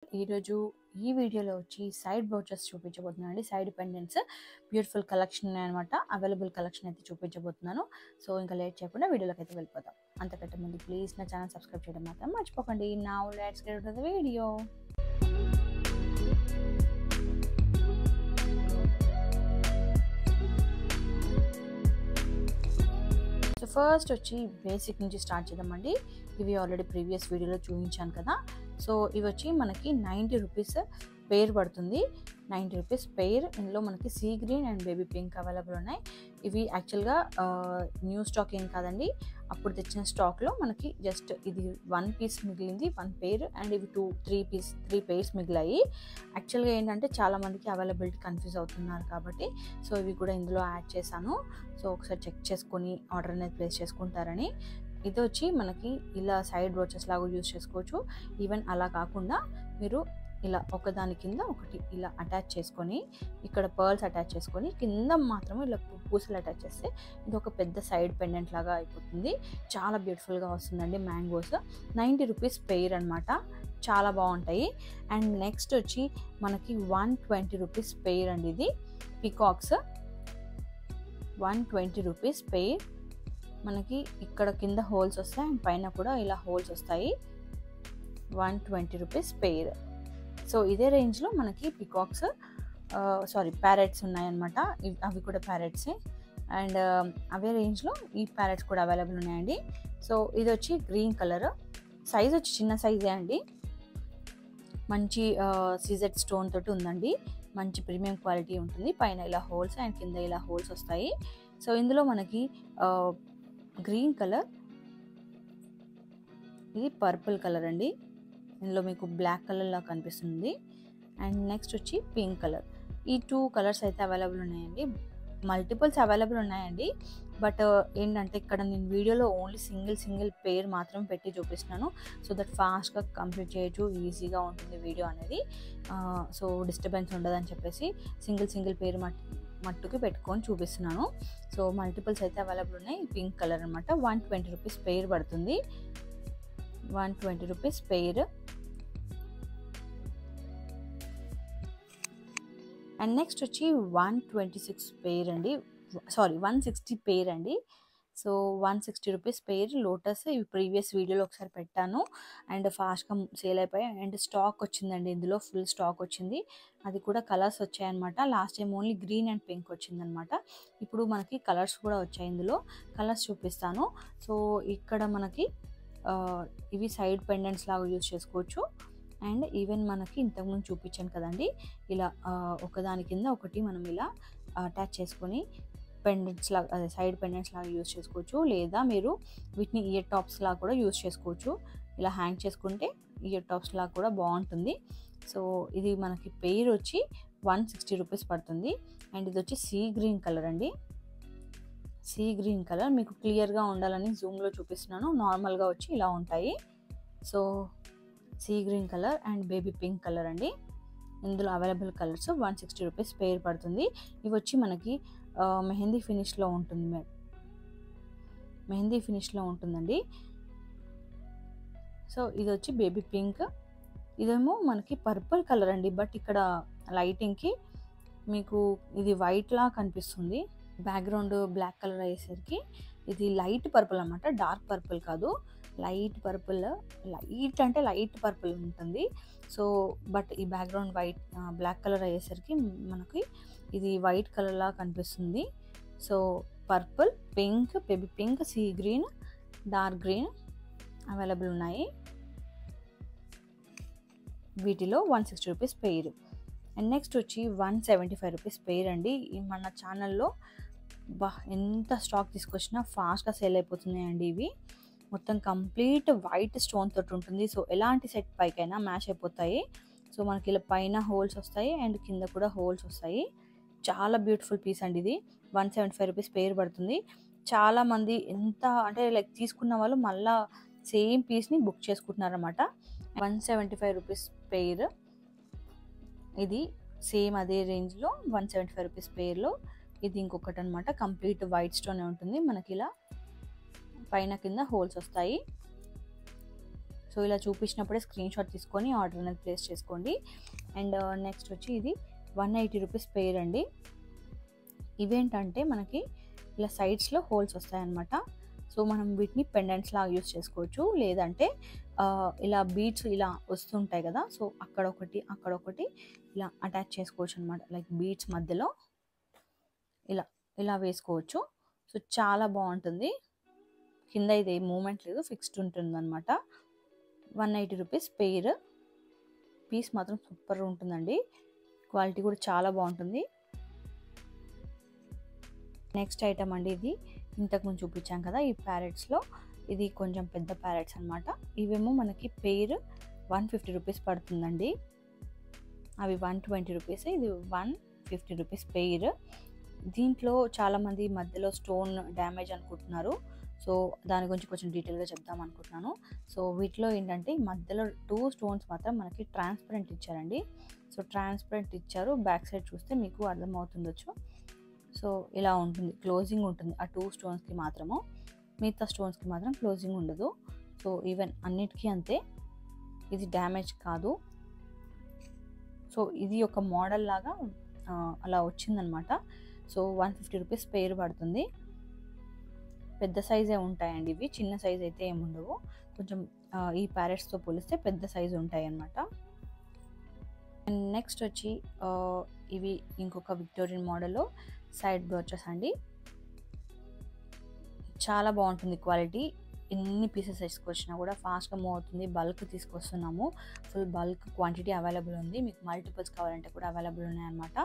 ఈరోజు ఈ వీడియోలో వచ్చి సైడ్ బ్రౌచెస్ చూపించబోతున్నాను అండి. సైడ్ పెండెంట్స్ బ్యూటిఫుల్ కలెక్షన్ ఉన్నాయన్నమాట. అవైలబుల్ కలెక్షన్ అయితే చూపించబోతున్నాను. సో ఇంకా లేట్ చేయకుండా వీడియోలోకి అయితే వెళ్ళిపోతాం. అంతకంటే ముందు ప్లీజ్ నా ఛానల్ సబ్స్క్రైబ్ చేయడం మాత్రం మర్చిపోకండి. Now let's get to the video. So first వచ్చి బేసిక్ నుంచి స్టార్ట్ చేద్దామండి. ఇవి ఆల్రెడీ ప్రీవియస్ వీడియోలో చూపించాను కదా. సో ఇవి వచ్చి మనకి 90 రూపీస్ పెయిర్ పడుతుంది. 90 రూపీస్ పెయిర్. ఇందులో మనకి sea green and baby pink available ఉన్నాయి. ఇవి యాక్చువల్గా న్యూ స్టాక్ ఏం కాదండి, అప్పుడు తెచ్చిన స్టాక్లో మనకి జస్ట్ ఇది 1 పీస్ మిగిలింది, 1 పెయిర్, అండ్ ఇవి 3 పెయిర్స్ మిగిలాయి. యాక్చువల్గా ఏంటంటే చాలామందికి అవైలబిలిటీ కన్ఫ్యూజ్ అవుతున్నారు కాబట్టి సో ఇవి కూడా ఇందులో యాడ్ చేశాను. సో ఒకసారి చెక్ చేసుకొని ఆర్డర్ అనేది ప్లేస్ చేసుకుంటారని. ఇది వచ్చి మనకి ఇలా సైడ్ బ్రోచెస్ లాగా యూజ్ చేసుకోవచ్చు. ఈవెన్ అలా కాకుండా మీరు ఇలా ఒకదాని కింద ఒకటి ఇలా అటాచ్ చేసుకొని, ఇక్కడ పర్ల్స్ అటాచ్ చేసుకొని, కింద మాత్రమే ఇలా పూసలు అటాచ్ చేస్తే ఇది ఒక పెద్ద సైడ్ పెండెంట్ లాగా అయిపోతుంది. చాలా బ్యూటిఫుల్గా వస్తుందండి. మ్యాంగోస్ 90 రూపీస్ పెయిర్ అనమాట. చాలా బాగుంటాయి. అండ్ నెక్స్ట్ వచ్చి మనకి 120 రూపీస్ పెయిర్ అండి. ఇది పికాక్స్ 120 రూపీస్ పెయిర్. మనకి ఇక్కడ కింద హోల్స్ వస్తాయి అండ్ పైన కూడా ఇలా హోల్స్ వస్తాయి. 120 రూపీస్ పెయిర్. సో ఇదే రేంజ్లో మనకి పికాక్స్ ప్యారెట్స్ ఉన్నాయన్నమాట. అవి కూడా ప్యారెట్సే. అండ్ అవే రేంజ్లో ఈ ప్యారెట్స్ కూడా అవైలబుల్ ఉన్నాయండి. సో ఇది వచ్చి గ్రీన్ కలర్. సైజ్ వచ్చి చిన్న సైజే అండి. మంచి సీజెడ్ స్టోన్ తోటి ఉందండి. మంచి ప్రీమియం క్వాలిటీ ఉంటుంది. పైన ఇలా హోల్స్ అండ్ కింద ఇలా హోల్స్ వస్తాయి. సో ఇందులో మనకి గ్రీన్ కలర్, ఇది పర్పుల్ కలర్ అండి. ఇందులో మీకు బ్లాక్ కలర్లా కనిపిస్తుంది. అండ్ నెక్స్ట్ వచ్చి పింక్ కలర్. ఈ 2 కలర్స్ అయితే అవైలబుల్ ఉన్నాయండి. మల్టిపుల్స్ అవైలబుల్ ఉన్నాయండి. బట్ ఏంటంటే ఇక్కడ నేను వీడియోలో ఓన్లీ సింగిల్ పెయిర్ మాత్రం పెట్టి చూపిస్తున్నాను. సో దట్ ఫాస్ట్గా కంప్లీట్ చేయొచ్చు, ఈజీగా ఉంటుంది వీడియో అనేది. సో డిస్టర్బెన్స్ ఉండదని చెప్పేసి సింగిల్ పెయిర్ మట్టుకి పెట్టుకొని చూపిస్తున్నాను. సో మల్టిపుల్స్ అయితే అవైలబుల్ ఉన్నాయి. పింక్ కలర్ అనమాట. 120 రూపీస్ పెయిర్ పడుతుంది. 120 రూపీస్ పెయిర్. అండ్ నెక్స్ట్ వచ్చి 126 పెయిర్ అండి. 160 పెయిర్ అండి. So 160 rupees pair lotus. ఇవి ప్రీవియస్ వీడియోలో ఒకసారి పెట్టాను అండ్ ఫాస్ట్గా సేల్ అయిపోయాయి. అండ్ స్టాక్ వచ్చిందండి, ఇందులో ఫుల్ స్టాక్ వచ్చింది. అది కూడా కలర్స్ వచ్చాయన్నమాట. Last time only green and pink వచ్చిందనమాట. ఇప్పుడు మనకి కలర్స్ కూడా వచ్చాయి. ఇందులో కలర్స్ చూపిస్తాను. సో ఇక్కడ మనకి ఇవి సైడ్ పెండెంట్స్ లాగా యూజ్ చేసుకోవచ్చు. అండ్ ఈవెన్ మనకి ఇంతకుముందు చూపించాను కదండి, ఇలా ఒకదాని కింద ఒకటి మనం ఇలా అటాచ్ చేసుకొని పెండెంట్స్ లాగా, అదే సైడ్ పెండెంట్స్ లాగా యూజ్ చేసుకోవచ్చు. లేదా మీరు వీటిని ఇయర్ టాప్స్ లాగా కూడా యూజ్ చేసుకోవచ్చు. ఇలా హ్యాంగ్ చేసుకుంటే ఇయర్ టాప్స్ లాగా కూడా బాగుంటుంది. సో ఇది మనకి పెయిర్ వచ్చి 160 రూపీస్ పడుతుంది. అండ్ ఇది వచ్చి సీ గ్రీన్ కలర్ అండి. సీ గ్రీన్ కలర్ మీకు క్లియర్గా ఉండాలని జూమ్లో చూపిస్తున్నాను. నార్మల్గా వచ్చి ఇలా ఉంటాయి. So sea green colour and baby pink colour అండి. ఇందులో అవైలబుల్ కలర్స్. 160 రూపీస్ పెయిర్ పడుతుంది. ఇవి వచ్చి మనకి మెహందీ ఫినిష్లో ఉంటుంది. మెహందీ ఫినిష్లో ఉంటుందండి. సో ఇది వచ్చి బేబీ పింక్. ఇదేమో మనకి పర్పుల్ కలర్ అండి. బట్ ఇక్కడ లైటింగ్కి మీకు ఇది వైట్లా కనిపిస్తుంది. బ్యాక్గ్రౌండ్ బ్లాక్ కలర్ అయ్యేసరికి ఇది లైట్ పర్పుల్ అన్నమాట. డార్క్ పర్పుల్ కాదు, లైట్ పర్పుల్. లైట్ అంటే లైట్ పర్పుల్ ఉంటుంది. సో బట్ ఈ బ్యాక్గ్రౌండ్ బ్లాక్ కలర్ అయ్యేసరికి మనకి ఇది వైట్ కలర్లా కనిపిస్తుంది. So purple, pink, baby pink, sea green, dark green available ఉన్నాయి. వీటిలో 160 రూపీస్ పెయిర్. అండ్ నెక్స్ట్ వచ్చి 175 రూపీస్ పెయిర్ అండి. మన ఛానల్లో ఎంత స్టాక్ తీసుకొచ్చినా ఫాస్ట్గా సేల్ అయిపోతున్నాయండి. ఇవి మొత్తం కంప్లీట్ వైట్ స్టోన్ తోటి ఉంటుంది. సో ఎలాంటి సెట్ పైకైనా మ్యాచ్ అయిపోతాయి. సో మనకి ఇలా పైన హోల్స్ వస్తాయి అండ్ కింద కూడా హోల్స్ వస్తాయి. చాలా బ్యూటిఫుల్ పీస్ అండి ఇది. 175 రూపీస్ పెయిర్ పడుతుంది. చాలామంది ఎంత అంటే లైక్ తీసుకున్న వాళ్ళు మళ్ళీ సేమ్ పీస్ని బుక్ చేసుకుంటున్నారన్నమాట. 175 rupees pair. ఇది సేమ్ అదే రేంజ్లో 175 రూపీస్ పెయిర్లో ఇది ఇంకొకటి అనమాట. కంప్లీట్ వైట్ స్టోన్ ఉంటుంది. మనకి ఇలా పైన కింద హోల్స్ వస్తాయి. సో ఇలా చూపించినప్పుడే స్క్రీన్ షాట్ తీసుకొని ఆర్డర్ అనేది ప్లేస్ చేసుకోండి. అండ్ నెక్స్ట్ వచ్చి ఇది 180 రూపీస్ పెయిర్ అండి. ఇవేంటంటే మనకి ఇలా సైడ్స్లో హోల్స్ వస్తాయన్నమాట. సో మనం వీటిని పెండెంట్స్ లాగా యూస్ చేసుకోవచ్చు, లేదంటే ఇలా బీడ్స్ ఇలా వస్తుంటాయి కదా, సో అక్కడొకటి ఇలా అటాచ్ చేసుకోవచ్చు అనమాట. లైక్ బీడ్స్ మధ్యలో ఇలా ఇలా వేసుకోవచ్చు. సో చాలా బాగుంటుంది. కింద ఇది మూమెంట్ లేదు, ఫిక్స్డ్ ఉంటుంది అనమాట. 180 రూపీస్ పెయిర్. పీస్ మాత్రం సూపర్ ఉంటుందండి, క్వాలిటీ కూడా చాలా బాగుంటుంది. నెక్స్ట్ ఐటమ్ అండి, ఇది ఇంతకుముందు చూపించాం కదా ఈ ప్యారెట్స్లో, ఇది కొంచెం పెద్ద ప్యారెట్స్ అనమాట. ఇవేమో మనకి పెయిర్ 150 రూపీస్ పడుతుందండి. అవి 120 రూపీస్, ఇది 150 రూపీస్ పెయిర్. దీంట్లో చాలామంది మధ్యలో స్టోన్ డ్యామేజ్ అనుకుంటున్నారు. సో దాని గురించి కొంచెం డీటెయిల్గా చెప్దాం అనుకుంటున్నాను. సో వీటిలో ఏంటంటే మధ్యలో 2 స్టోన్స్ మాత్రం మనకి ట్రాన్స్పరెంట్ ఇచ్చారండి. సో ట్రాన్స్పరెంట్ ఇచ్చారు, బ్యాక్ సైడ్ చూస్తే మీకు అర్థమవుతుండొచ్చు. సో ఇలా ఉంటుంది, క్లోజింగ్ ఉంటుంది ఆ 2 స్టోన్స్కి మాత్రము, మిగతా స్టోన్స్కి మాత్రం క్లోజింగ్ ఉండదు. సో ఈవెన్ అన్నిటికీ అంతే, ఇది డ్యామేజ్ కాదు. సో ఇది ఒక మోడల్ లాగా అలా వచ్చిందనమాట. సో 150 రూపీస్ పెయిర్ పడుతుంది. పెద్ద సైజే ఉంటాయండి ఇవి, చిన్న సైజ్ అయితే ఏముండవు. కొంచెం ఈ ప్యారెట్స్తో పోలిస్తే పెద్ద సైజు ఉంటాయి అన్నమాట. అండ్ నెక్స్ట్ వచ్చి ఇవి ఇంకొక విక్టోరియన్ మోడల్లో సైడ్ బ్రోచెస్ అండి. చాలా బాగుంటుంది క్వాలిటీ. ఎన్ని పీసెస్ తీసుకొచ్చినా కూడా ఫాస్ట్గా మూవ్ అవుతుంది. బల్క్ తీసుకొస్తున్నాము, ఫుల్ బల్క్ క్వాంటిటీ అవైలబుల్ ఉంది. మీకు మల్టిపుల్స్ కావాలంటే కూడా అవైలబుల్ ఉన్నాయన్నమాట.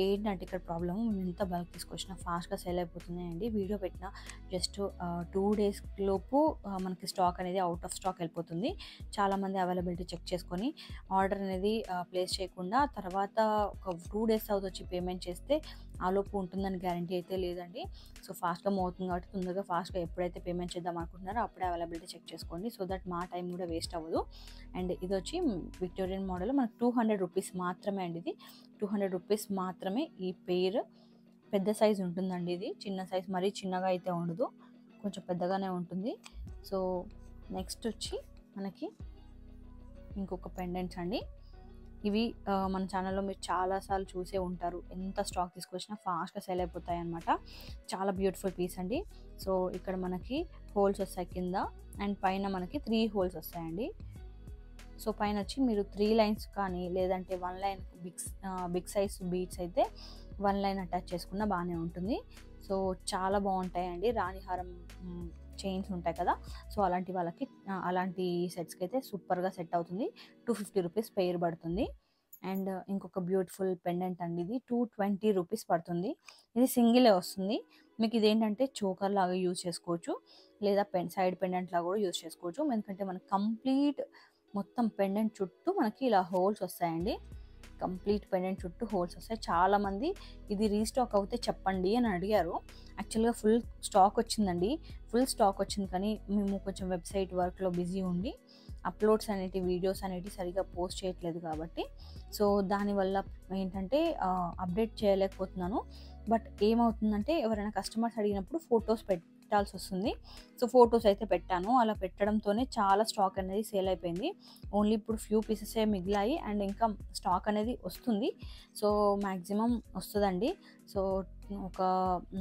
ఏంటంటే ఇక్కడ ప్రాబ్లమ్, మేము ఎంత బల్క్ తీసుకొచ్చినా ఫాస్ట్గా సేల్ అయిపోతున్నాయండి. వీడియో పెట్టిన జస్ట్ 2 డేస్ లోపు మనకి స్టాక్ అనేది అవుట్ ఆఫ్ స్టాక్ వెళ్ళిపోతుంది. చాలామంది అవైలబిలిటీ చెక్ చేసుకొని ఆర్డర్ అనేది ప్లేస్ చేయకుండా తర్వాత ఒక 2 డేస్ తర్వాత వచ్చి పేమెంట్ చేస్తే ఆలోపు ఉంటుందని గ్యారంటీ అయితే లేదండి. సో ఫాస్ట్గా మూవ్ అవుతుంది కాబట్టి తొందరగా ఫాస్ట్గా ఎప్పుడైతే పేమెంట్ చేద్దాం అనుకుంటున్నారో అప్పుడే అవైలబిలిటీ చెక్ చేసుకోండి, సో దట్ మా టైం కూడా వేస్ట్ అవ్వదు. అండ్ ఇది వచ్చి విక్టోరియన్ మోడల్ మనకు 200 రూపీస్ మాత్రమే అండి. ఇది 200 రూపీస్ మాత్రమే ఈ పెయిర్. పెద్ద సైజు ఉంటుందండి, ఇది చిన్న సైజ్, మరీ చిన్నగా అయితే ఉండదు, కొంచెం పెద్దగానే ఉంటుంది. సో నెక్స్ట్ వచ్చి మనకి ఇంకొక పెండెంట్స్ అండి. ఇవి మన ఛానల్లో మీరు చాలాసార్లు చూసే ఉంటారు, ఎంత స్టాక్ తీసుకొచ్చినా ఫాస్ట్గా సేల్ అయిపోతాయి అనమాట. చాలా బ్యూటిఫుల్ పీస్ అండి. సో ఇక్కడ మనకి హోల్స్ వస్తాయి కింద, అండ్ పైన మనకి 3 హోల్స్ వస్తాయండి. సో పైన వచ్చి మీరు 3 లైన్స్ కానీ లేదంటే 1 లైన్ బిగ్ సైజ్ బీడ్స్ అయితే 1 లైన్ అటాచ్ చేసుకున్న బాగానే ఉంటుంది. సో చాలా బాగుంటాయండి. రాణిహారం చైన్స్ ఉంటాయి కదా, సో అలాంటి వాళ్ళకి అలాంటి సెట్స్కి అయితే సూపర్గా సెట్ అవుతుంది. 250 రూపీస్ పెయిర్ పడుతుంది. అండ్ ఇంకొక బ్యూటిఫుల్ పెండెంట్ అండి, ఇది 220 రూపీస్ పడుతుంది. ఇది సింగిలే వస్తుంది. మీకు ఇదేంటంటే చోకర్ లాగా యూజ్ చేసుకోవచ్చు, లేదా సైడ్ పెండెంట్ లాగా కూడా యూజ్ చేసుకోవచ్చు. ఎందుకంటే మనకి కంప్లీట్ మొత్తం పెండెంట్ చుట్టూ మనకి ఇలా హోల్స్ వస్తాయండి. కంప్లీట్ పెండెంట్ చుట్టూ హోల్స్ వస్తాయి. చాలామంది ఇది రీస్టాక్ అవుతే చెప్పండి అని అడిగారు. యాక్చువల్గా ఫుల్ స్టాక్ వచ్చిందండి, ఫుల్ స్టాక్ వచ్చింది, కానీ మేము కొంచెం వెబ్సైట్ వర్క్లో బిజీ ఉండి అప్లోడ్స్ అనేటి వీడియోస్ అనేటివి సరిగా పోస్ట్ చేయట్లేదు కాబట్టి, సో దానివల్ల ఏంటంటే అప్డేట్ చేయలేకపోతున్నాను. బట్ ఏమవుతుందంటే ఎవరైనా కస్టమర్స్ అడిగినప్పుడు ఫొటోస్ పెట్టాల్సి వస్తుంది. సో ఫొటోస్ అయితే పెట్టాను, అలా పెట్టడంతోనే చాలా స్టాక్ అనేది సేల్ అయిపోయింది. ఓన్లీ ఇప్పుడు ఫ్యూ పీసెసే మిగిలాయి, అండ్ ఇంకా స్టాక్ అనేది వస్తుంది. సో మ్యాక్సిమం వస్తుందండి. సో ఒక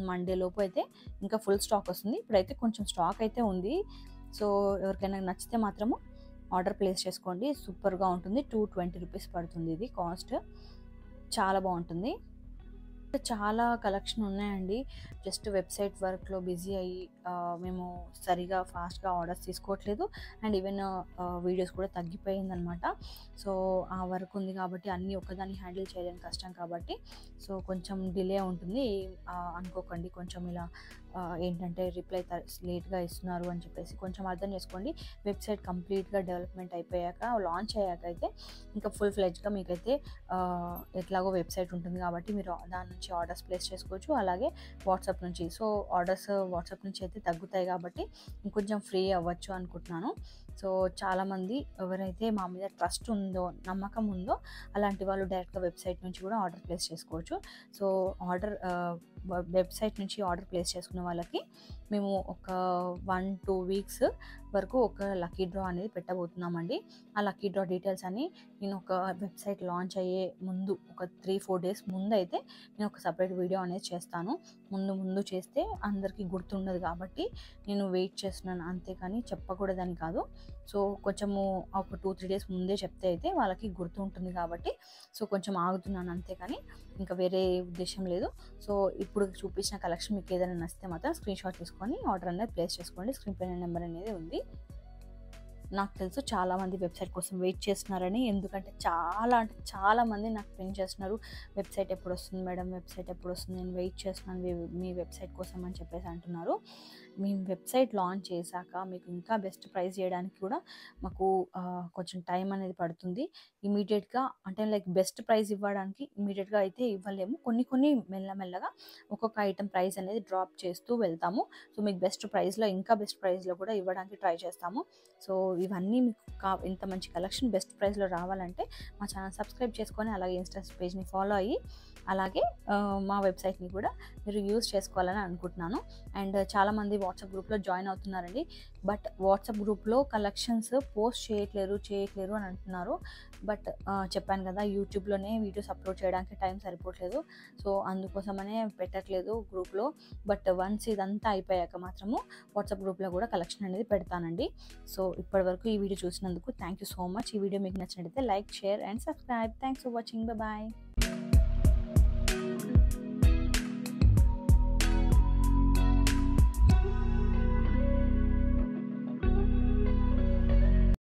మండే లోపు అయితే ఇంకా ఫుల్ స్టాక్ వస్తుంది. ఇప్పుడైతే కొంచెం స్టాక్ అయితే ఉంది. సో ఎవరికైనా నచ్చితే మాత్రము ఆర్డర్ ప్లేస్ చేసుకోండి, సూపర్గా ఉంటుంది. 220 రూపీస్ పడుతుంది ఇది కాస్ట్. చాలా బాగుంటుంది. చాలా కలెక్షన్ ఉన్నాయండి. జస్ట్ వెబ్సైట్ వర్క్లో బిజీ అయ్యి మేము సరిగా ఫాస్ట్గా ఆర్డర్స్ తీసుకోవట్లేదు, అండ్ ఈవెన్ వీడియోస్ కూడా తగ్గిపోయిందనమాట. సో ఆ వర్క్ ఉంది కాబట్టి అన్నీ ఒక్కదాన్ని హ్యాండిల్ చేయలేని కష్టం కాబట్టి సో కొంచెం డిలే ఉంటుంది. అనుకోకండి, కొంచెం ఇలా ఏంటంటే రిప్లై లేట్గా ఇస్తున్నారు అని చెప్పేసి కొంచెం అర్థం చేసుకోండి. వెబ్సైట్ కంప్లీట్గా డెవలప్మెంట్ అయిపోయాక, లాంచ్ అయ్యాక అయితే ఇంకా ఫుల్ ఫ్లెడ్జ్గా మీకైతే ఎట్లాగో వెబ్సైట్ ఉంటుంది కాబట్టి మీరు దాని నుంచి ఆర్డర్స్ ప్లేస్ చేసుకోవచ్చు. అలాగే వాట్సాప్ నుంచి, సో ఆర్డర్స్ వాట్సాప్ నుంచి అయితే తగ్గుతాయి కాబట్టి ఇంకొంచెం ఫ్రీ అవ్వచ్చు అనుకుంటున్నాను. సో చాలామంది ఎవరైతే మా మీద ట్రస్ట్ ఉందో, నమ్మకం ఉందో అలాంటి వాళ్ళు డైరెక్ట్‌గా వెబ్‌సైట్ నుంచి కూడా ఆర్డర్ ప్లేస్ చేసుకోవచ్చు. సో వెబ్‌సైట్ నుంచి ఆర్డర్ ప్లేస్ చేసుకున్న వాళ్ళకి మేము ఒక 1-2 వీక్స్ వరకు ఒక లక్కీ డ్రా అనేది పెట్టబోతున్నామండి. ఆ లక్కీ డ్రా డీటెయిల్స్ అన్నీ నేను ఒక వెబ్‌సైట్ లాంచ్ అయ్యే ముందు ఒక 3-4 డేస్ ముందైతే నేను ఒక సెపరేట్ వీడియో అనేది చేస్తాను. ముందు చేస్తే అందరికీ గుర్తుండదు కాబట్టి నేను వెయిట్ చేస్తున్నాను అంతే, కానీ చెప్పకూడదని కాదు. సో కొంచెము ఒక 2-3 డేస్ ముందే చెప్తే అయితే వాళ్ళకి గుర్తుంటుంది కాబట్టి సో కొంచెం ఆగుతున్నాను అంతే, కానీ ఇంకా వేరే ఉద్దేశం లేదు. సో ఇప్పుడు చూపించిన కలెక్షన్ మీకు ఏదైనా నచ్చితే మాత్రం స్క్రీన్‌షాట్ తీసుకొని ఆర్డర్ అనేది ప్లేస్ చేసుకోండి. స్క్రీన్ పైన నెంబర్ అనేది ఉంది. నాకు తెలుసు చాలామంది వెబ్‌సైట్ కోసం వెయిట్ చేస్తున్నారని. ఎందుకంటే అంటే చాలామంది నాకు పిన్ చేస్తున్నారు. వెబ్‌సైట్ ఎప్పుడొస్తుంది మేడం? వెబ్‌సైట్ ఎప్పుడొస్తుంది? నేను వెయిట్ చేస్తున్నాను మీ వెబ్‌సైట్ కోసం అని చెప్పేసి అంటున్నారు. మేము వెబ్‌సైట్ లాంచ్ చేశాక మీకు ఇంకా బెస్ట్ ప్రైస్ చేయడానికి కూడా మాకు కొంచెం టైం అనేది పడుతుంది. ఇమ్మీడియేట్‌గా అంటే లైక్ బెస్ట్ ప్రైస్ ఇవ్వడానికి ఇమ్మీడియేట్‌గా అయితే ఇవ్వలేము. కొన్ని మెల్లమెల్లగా ఒక్కొక్క ఐటెం ప్రైస్ అనేది డ్రాప్ చేస్తూ వెళ్తాము. సో మీకు ఇంకా బెస్ట్ ప్రైస్‌లో కూడా ఇవ్వడానికి ట్రై చేస్తాము. సో ఇవన్నీ మీకు ఇంత మంచి కలెక్షన్ బెస్ట్ ప్రైస్‌లో రావాలంటే మా ఛానల్ సబ్స్క్రైబ్ చేసుకొని అలాగే ఇన్‌స్టా పేజ్‌ని ఫాలో అయ్యి అలాగే మా వెబ్‌సైట్‌ని కూడా మీరు యూజ్ చేసుకోవాలని అనుకుంటున్నాను. అండ్ చాలామంది వాట్సాప్ గ్రూప్‌లో జాయిన్ అవుతున్నారండి. బట్ వాట్సాప్ గ్రూప్‌లో కలెక్షన్స్ పోస్ట్ చేయట్లేరు అని అంటున్నారు. బట్ చెప్పాను కదా, యూట్యూబ్‌లోనే వీడియోస్ అప్లోడ్ చేయడానికి టైం సరిపోవట్లేదు. సో అందుకోసమనే పెట్టట్లేదు గ్రూప్‌లో. బట్ వన్స్ ఇదంతా అయిపోయాక మాత్రము వాట్సాప్ గ్రూప్‌లో కూడా కలెక్షన్ అనేది పెడతానండి. సో ఇప్పటివరకు ఈ వీడియో చూసినందుకు థ్యాంక్ యూ సో మచ్. ఈ వీడియో మీకు నచ్చినట్లయితే like, share and subscribe. Thanks for watching. Bye.